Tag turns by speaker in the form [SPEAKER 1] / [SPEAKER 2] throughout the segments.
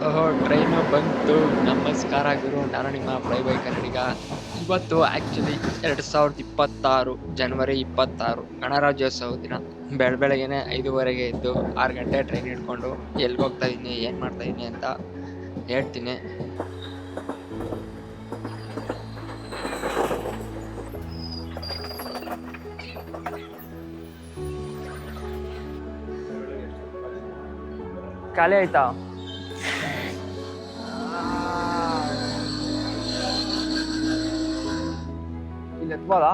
[SPEAKER 1] ಓಹೋ ಟ್ರೈನು ಬಂತು. ನಮಸ್ಕಾರ ಗುರು, ನಾನು ನಿಮ್ಮ ಫ್ಲೈ ಬೈ ಕನ್ನಡಿಗ. ಇವತ್ತು ಆ್ಯಕ್ಚುಲಿ 2026 ಜನವರಿ 26 ಗಣರಾಜ್ಯೋತ್ಸವ ದಿನ. ಬೆಳಗ್ಗೆನೆ 5:30ಗೆ ಎದ್ದು 6 ಗಂಟೆ ಟ್ರೈನ್ ಹಿಡ್ಕೊಂಡು ಎಲ್ಲಿಗೆ ಹೋಗ್ತಾ ಇದ್ದೀನಿ, ಏನು ಮಾಡ್ತಾ ಇದ್ದೀನಿ ಅಂತ ಹೇಳ್ತೀನಿ. ಖಾಲಿ ಆಯ್ತಾ? ಇಲ್ಲಿ ಎತ್ಬೋದಾ?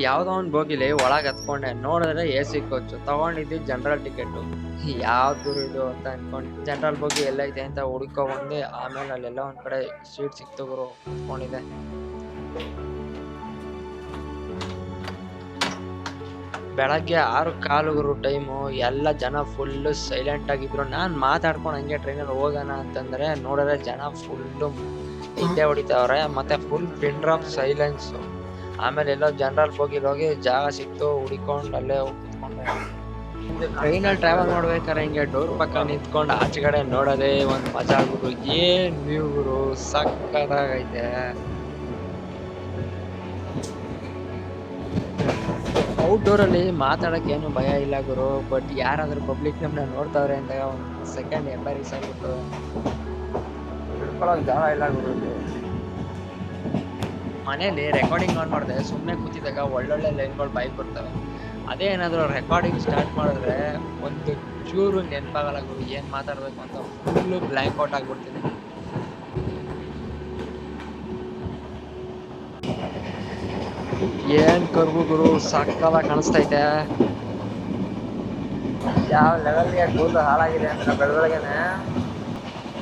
[SPEAKER 1] ಯಾವುದೋ ಒಂದು ಬೋಗಿಲಿ ಒಳಗೆ ಹತ್ಕೊಂಡೆ, ನೋಡಿದ್ರೆ AC ಕೋಚು. ತಗೊಂಡಿದ್ದು ಜನರಲ್ ಟಿಕೆಟು. ಯಾವ್ದು ಇದು ಅಂತ ಅನ್ಕೊಂಡು ಜನರಲ್ ಬೋಗಿ ಎಲ್ಲೈತೆ ಅಂತ ಹುಡ್ಕೊ ಬಂದೆ. ಆಮೇಲೆ ಅಲ್ಲೆಲ್ಲ ಒಂದ್ ಕಡೆ ಸೀಟ್ ಸಿಕ್ತು ಗುರು, ಕುತ್ಕೊಂಡಿದ್ದೆ. ಬೆಳಗ್ಗೆ 6:15 ಗುರು ಟೈಮು. ಎಲ್ಲ ಜನ ಫುಲ್ಲು ಸೈಲೆಂಟ್ ಆಗಿದ್ರು. ನಾನು ಮಾತಾಡ್ಕೊಂಡು ಹಂಗೆ ಟ್ರೈನಲ್ಲಿ ಹೋಗೋಣ ಅಂತಂದ್ರೆ ನೋಡಿದ್ರೆ ಜನ ಫುಲ್ಲು ಹಿಂದೆ ಹೊಡಿತಾವ್ರೆ, ಮತ್ತೆ ಫುಲ್ ಪಿನ್ ಡ್ರಾಪ್ ಸೈಲೆನ್ಸು. ಆಮೇಲೆ ಎಲ್ಲೋ ಜನರಲ್ ಬೋಗಿಲಿ ಹೋಗಿ ಜಾಗ ಸಿಕ್ತು, ಹುಡಿಕೊಂಡು ಅಲ್ಲೇ ಹೋಗಿ ಕುತ್ಕೊಂಡೆ. ಟ್ರೈನಲ್ಲಿ ಟ್ರಾವೆಲ್ ಮಾಡ್ಬೇಕಾದ್ರೆ ಹಿಂಗೆ ಡೋರ್ ಪಕ್ಕ ನಿಂತ್ಕೊಂಡು ಆಚೆ ಕಡೆ ನೋಡೋದೇ ಒಂದು ಮಜಾ ಗುರು. ಏನ್ ವ್ಯೂ ಗುರು, ಸಕ್ಕತ್ತಾಗೈತೆ. ಔಟ್ಡೋರಲ್ಲಿ ಮಾತಾಡಕ್ಕೆ ಏನು ಭಯ ಇಲ್ಲ ಗುರು, ಬಟ್ ಯಾರಾದ್ರೂ ಪಬ್ಲಿಕ್ ನಮ್ಮನ್ನ ನೋಡ್ತಾವ್ರೆ ಅಂತ ಒಂದು ಸೆಕೆಂಡ್ ಎಂಬಾರಿಸ್ ಆಗ್ಬಿಟ್ಟು ಹಿಡ್ಕೊಳ್ಳೋಕೆ ಜಾಗ ಇಲ್ಲ ಗುರು. ಮನೇಲಿ ರೆಕಾರ್ಡಿಂಗ್ ಆನ್ ಮಾಡಿದ್ರೆ ಸುಮ್ಮನೆ ಕೂತಿದ್ದಾಗ ಒಳ್ಳೊಳ್ಳೆ ಲೈನ್ಗಳು ಬೈಕ್ ಬರ್ತವೆ. ಅದೇ ಏನಾದರೂ ರೆಕಾರ್ಡಿಂಗ್ ಸ್ಟಾರ್ಟ್ ಮಾಡಿದ್ರೆ ಒಂದು ಚೂರು ನೆನಪಾಗಲ್ಲ ಗುರು, ಏನು ಮಾತಾಡಬೇಕು ಅಂತ ಫುಲ್ಲು ಬ್ಲ್ಯಾಂಕ್ ಔಟ್ ಆಗ್ಬಿಡ್ತೀನಿ. ಏನ್ ಕರ್ಬು ಗುರು, ಸಕ್ಕತ್ತಾಗಿ ಕಾಣಿಸ್ತೈತೆ. ಯಾವ ಲೆವೆಲ್ಗೆ ಕೂದಲು ಹಾಳಾಗಿದೆ ಅಂದ್ರೆ ಬೆಳಗ್ಗೆನೆ.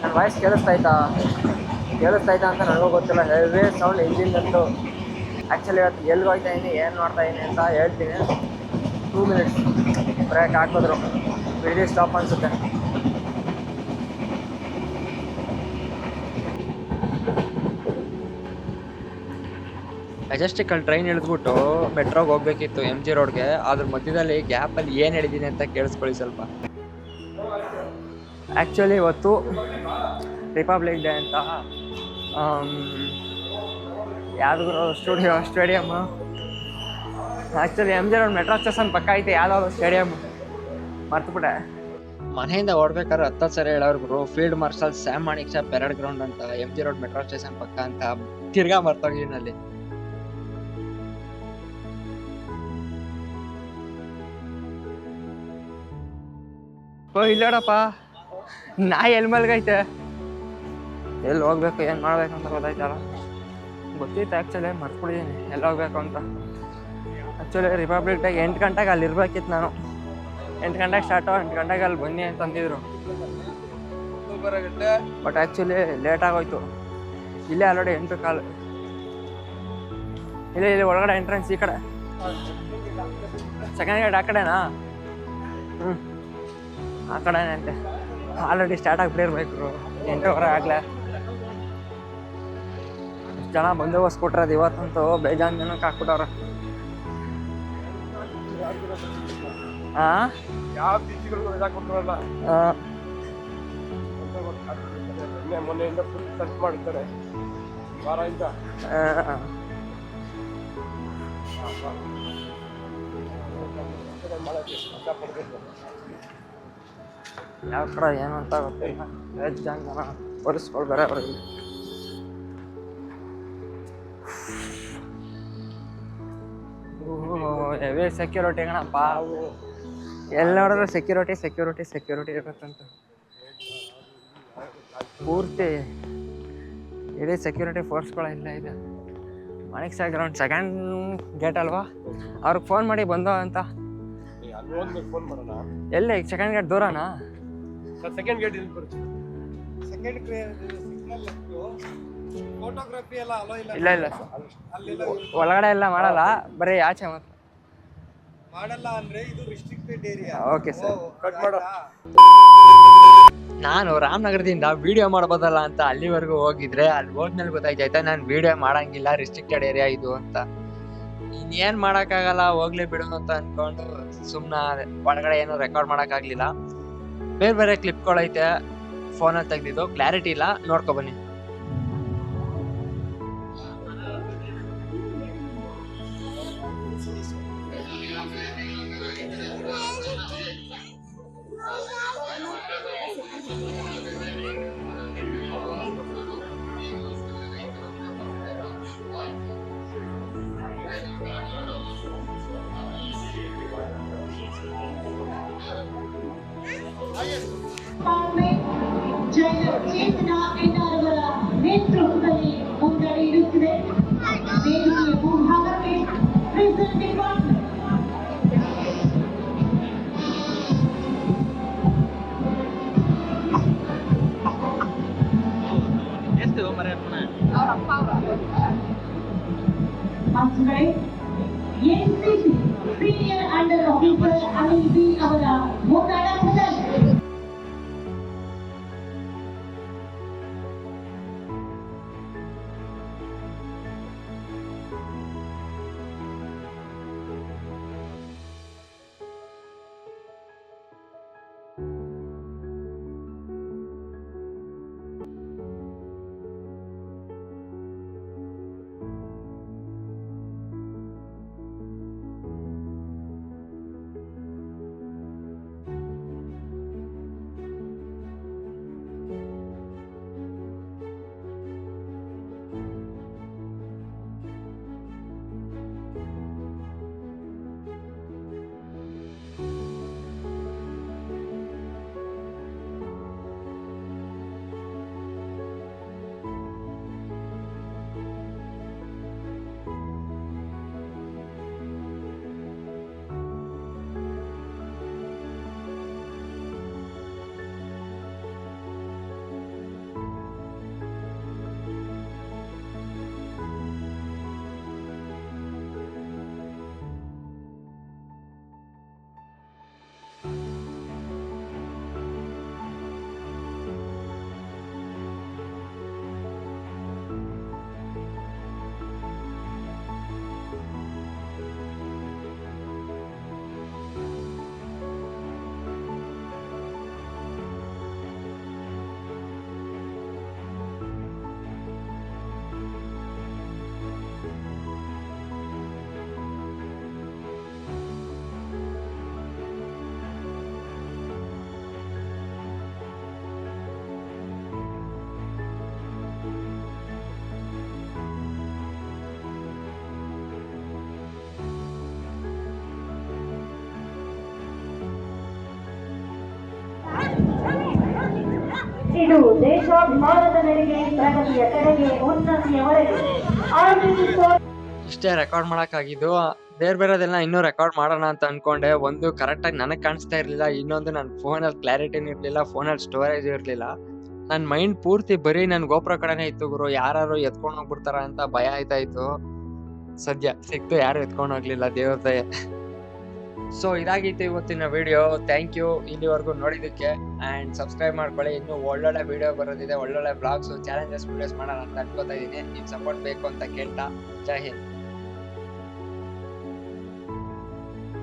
[SPEAKER 1] ನನ್ನ ವಾಯ್ಸ್ ಕೇಳಿಸ್ತಾಯ್ತಾ ಅಂತ ನನಗೂ ಗೊತ್ತಿಲ್ಲ. ಹೆವಿ ಸೌಂಡ್ ಇಂಜಿನ್ ಅಂತೂ. ಆ್ಯಕ್ಚುಲಿ ಇವತ್ತು ಎಲ್ಲಿಗೆ ಹೋಗ್ತಾ ಇದ್ದೀನಿ, ಏನು ಮಾಡ್ತಾ ಇದ್ದೀನಿ ಅಂತ ಹೇಳ್ತೀನಿ. 2 ಮಿನಿಟ್ಸ್ ಬ್ರೇಕ್ ಹಾಕಿದ್ರು, ಬಿಡಿ ಸ್ಟಾಪ್ ಅನಿಸುತ್ತೆ. ಮೆಜೆಸ್ಟಿಕಲ್ಲಿ ಟ್ರೈನ್ ಇಳಿದ್ಬಿಟ್ಟು ಮೆಟ್ರೋಗೆ ಹೋಗ್ಬೇಕಿತ್ತು, MG ರೋಡ್ಗೆ. ಅದ್ರ ಮಧ್ಯದಲ್ಲಿ ಗ್ಯಾಪಲ್ಲಿ ಏನು ಹೇಳಿದ್ದೀನಿ ಅಂತ ಕೇಳಿಸ್ಕೊಳ್ಳಿ ಸ್ವಲ್ಪ. ಆ್ಯಕ್ಚುಲಿ ಇವತ್ತು ರಿಪಬ್ಲಿಕ್ ಡೇ ಅಂತ ಯಾವ್ದು stadium. Actually MG road metro station ಪಕ್ಕ ಐತೆ ಯಾವ್ದಾದ್ರು ಸ್ಟೇಡಿಯಮ್, ಮರ್ತುಬಿಟ್ಟೆ. ಮನೆಯಿಂದ ಓಡ್ಬೇಕಾದ್ರೆ 10 ಸರಿ ಹೇಳೋರು ಗುರು, field marshal Sam Manek Shaw parade ground ಅಂತ, MG ರೋಡ್ ಮೆಟ್ರೋ ಸ್ಟೇಷನ್ ಪಕ್ಕ ಅಂತ. ತಿರ್ಗಾ ಮರ್ತೋಗಿದ್ದೀನಿ ಅಲ್ಲಿ. ಇಲ್ಲಡಪ್ಪ, ನಾಯಿ ಎಲ್ಲಿ ಮಲ್ಗೈತೆ, ಎಲ್ಲಿ ಹೋಗ್ಬೇಕು ಏನು ಮಾಡ್ಬೇಕು ಅಂತ ಗೊತ್ತಾಯ್ತಲ್ಲ. ಗೊತ್ತಿತ್ತು ಆ್ಯಕ್ಚುಲಿ, ಮರ್ತ್ಬಿಟ್ಟಿದ್ದೀನಿ ಎಲ್ಲಿ ಹೋಗ್ಬೇಕು ಅಂತ. ಆ್ಯಕ್ಚುಲಿ ರಿಪಬ್ಲಿಕ್ ಡೇ 8 ಗಂಟೆಗೆ ಅಲ್ಲಿ ಇರ್ಬೇಕಿತ್ತು ನಾನು. 8 ಗಂಟೆಗೆ ಸ್ಟಾರ್ಟು, 8 ಗಂಟೆಗೆ ಅಲ್ಲಿ ಬನ್ನಿ ಅಂತಂದಿದ್ರು. ಬಟ್ ಆ್ಯಕ್ಚುಲಿ ಲೇಟ್ ಆಗೋಯ್ತು. ಇಲ್ಲೇ ಆಲ್ರೆಡಿ 8:15. ಇಲ್ಲಿ ಒಳಗಡೆ ಎಂಟ್ರೆನ್ಸ್ ಈ ಕಡೆ, ಸೆಕೆಂಡ್ ಗೇಟ್ ಆ ಕಡೆನಾ? ಆ ಕಡೆನೇ ಅಂತೆ. ಆಲ್ರೆಡಿ ಸ್ಟಾರ್ಟ್ ಆಗಿಬಿಟ್ಟಿರ್ಬೇಕು 8:15 ಆಗಲೇ. ಜನ ಬಂದೋಬಸ್ತ್ ಕೊಟ್ರದು ಇವತ್ತಂತೂ, ಬೇಜಾನ್ ಜನಕ್ಕೆ ಹಾಕ್ಬಿಟ್ಟವ್ರ.
[SPEAKER 2] ಮೊನ್ನೆಯಿಂದ ಫುಲ್ ಸರ್ಚ್ ಮಾಡ್ತಾರೆ ವಾರದಿಂದ.
[SPEAKER 1] ಯಾವ ಕಡೆ ಏನು ಅಂತ ಗೊತ್ತಿಲ್ಲ. ಜನ ಒರೆಸ್ಕೊಳ್ತಾರೆ ಅವ್ರಿಗೆ. ಹೆವಿ ಸೆಕ್ಯೂರಿಟಿ ಕಣಪ್ಪ, ಎಲ್ಲಿ ನೋಡಿದ್ರೆ ಸೆಕ್ಯೂರಿಟಿ ಇರುತ್ತಂತ. ಪೂರ್ತಿ ಇಡೀ ಸೆಕ್ಯೂರಿಟಿ ಫೋರ್ಸ್ಗಳೆಲ್ಲ ಇದೆ. Manik Shah ground second gate ಅಲ್ವಾ? ಅವ್ರಿಗೆ ಫೋನ್ ಮಾಡಿ ಬಂದೋ ಅಂತ. ಎಲ್ಲಿ ಸೆಕೆಂಡ್ ಗೇಟ್ ದೂರನಾ?
[SPEAKER 2] ಸೆಕೆಂಡ್ ಗೇಟ್ ಇಲ್ಲಿ ಬರುತ್ತೆ. ಸೆಕೆಂಡ್ ಫೋಟೋಗ್ರಫಿ ಎಲ್ಲ ಅಲೋ ಇಲ್ಲ.
[SPEAKER 1] ಇಲ್ಲ ಒಳಗಡೆ ಎಲ್ಲ ಮಾಡಲ್ಲ, ಬರೀ ಆಚೆ ಮಾತ್ರ.
[SPEAKER 3] ಮಾಡಲ್ಲ ಅಂದ್ರೆ ಇದು restricted area.
[SPEAKER 1] Okay sir.
[SPEAKER 2] Cut ಮಾಡು.
[SPEAKER 1] ನಾನು ರಾಮನಗರದಿಂದ ವಿಡಿಯೋ ಮಾಡ್ಬೋದಲ್ಲ ಅಂತ ಅಲ್ಲಿವರೆಗೂ ಹೋಗಿದ್ರೆ ಅಲ್ಲಿ ಹೋದ್ಮೇಲೆ ಗೊತ್ತಾಯ್ತಾಯ್ತಾ ನಾನು ವಿಡಿಯೋ ಮಾಡಂಗಿಲ್ಲ, ರಿಸ್ಟ್ರಿಕ್ಟೆಡ್ ಏರಿಯಾ ಇದು ಅಂತ. ಇನ್ನೇನ್ ಮಾಡಕ್ಕಾಗಲ್ಲ, ಹೋಗ್ಲಿ ಬಿಡು ಅಂತ ಅನ್ಕೊಂಡು ಸುಮ್ನೆ ಒಳಗಡೆ ಏನು ರೆಕಾರ್ಡ್ ಮಾಡಕ್ ಆಗ್ಲಿಲ್ಲ. ಬೇರೆ ಬೇರೆ ಕ್ಲಿಪ್ಗಳೈತೆ ಫೋನಲ್ಲಿ ತೆಗ್ದಿದ್ದು, ಕ್ಲಾರಿಟಿ ಇಲ್ಲ, ನೋಡ್ಕೊ ಬನ್ನಿ.
[SPEAKER 4] ಚೇತನ ಎನ್ನವರ ನೇತೃತ್ವದಲ್ಲಿ ಮುನ್ನಡೆಯುತ್ತಿದೆ. ವೇದಿಕೆಯ ಮುಂಭಾಗಕ್ಕೆ ಪ್ರೆಸಿಡೆಂಟ್ ಮಂತ್ರಿಗಳೇ, NCC senior under officer Anil B ಅವರ ಮುಂದಾಳತ್ವದಲ್ಲಿ ಇದು ದೇಶಾಭಿಮಾನದ ನೆಲೆಗೆ, ಪ್ರಗತಿಯ ಕಡೆಗೆ, ಉನ್ನತಿಯವರೆಗೆ.
[SPEAKER 1] ಇಷ್ಟೇ ರೆಕಾರ್ಡ್ ಮಾಡಕ್ಕಾಗಿದ್ದು. ಬೇರೆದೆಲ್ಲ ಇನ್ನೂ ರೆಕಾರ್ಡ್ ಮಾಡೋಣ ಅಂತ ಅನ್ಕೊಂಡೆ. ಒಂದು ಕರೆಕ್ಟಾಗಿ ನನಗೆ ಕಾಣಿಸ್ತಾ ಇರ್ಲಿಲ್ಲ, ಇನ್ನೊಂದು ನನ್ನ ಫೋನಲ್ಲಿ ಕ್ಲಾರಿಟಿನೂ ಇರ್ಲಿಲ್ಲ, ಫೋನಲ್ಲಿ ಸ್ಟೋರೇಜ್ ಇರ್ಲಿಲ್ಲ. ನನ್ನ ಮೈಂಡ್ ಪೂರ್ತಿ ಬರೀ ನನ್ನ ಗೋಪುರ ಕಡೆನೇ ಇತ್ತು ಗುರು. ಯಾರು ಎತ್ಕೊಂಡು ಹೋಗ್ಬಿಡ್ತಾರ ಅಂತ ಭಯ ಆಯ್ತಾ ಇತ್ತು. ಸದ್ಯ ಸಿಕ್ತು, ಯಾರು ಎತ್ಕೊಂಡು ಹೋಗ್ಲಿಲ್ಲ, ದೇವ್ರ ದಯೆ. ಸೊ ಇದಾಗಿತ್ತು ಇವತ್ತಿನ ವಿಡಿಯೋ. ಥ್ಯಾಂಕ್ ಯು ಇಲ್ಲಿವರೆಗೂ ನೋಡಿದ್ದಕ್ಕೆ. ಆ್ಯಂಡ್ ಸಬ್ಸ್ಕ್ರೈಬ್ ಮಾಡ್ಕೊಳ್ಳಿ. ಇನ್ನೂ ಒಳ್ಳೊಳ್ಳೆ ವಿಡಿಯೋ ಬರೋದಿದೆ, ಒಳ್ಳೊಳ್ಳೆ ಬ್ಲಾಗ್ಸು, ಚಾಲೆಂಜಸ್ ವಿಡಿಯೋಸ್ ಮಾಡೋಣ ಅಂತ ಅನ್ಕೋತಾ ಇದ್ದೀನಿ. ನಿಮ್ಮ ಸಪೋರ್ಟ್ ಬೇಕು ಅಂತ ಕೇಳ್ತಾ, ಜೈ ಹಿಂದ್.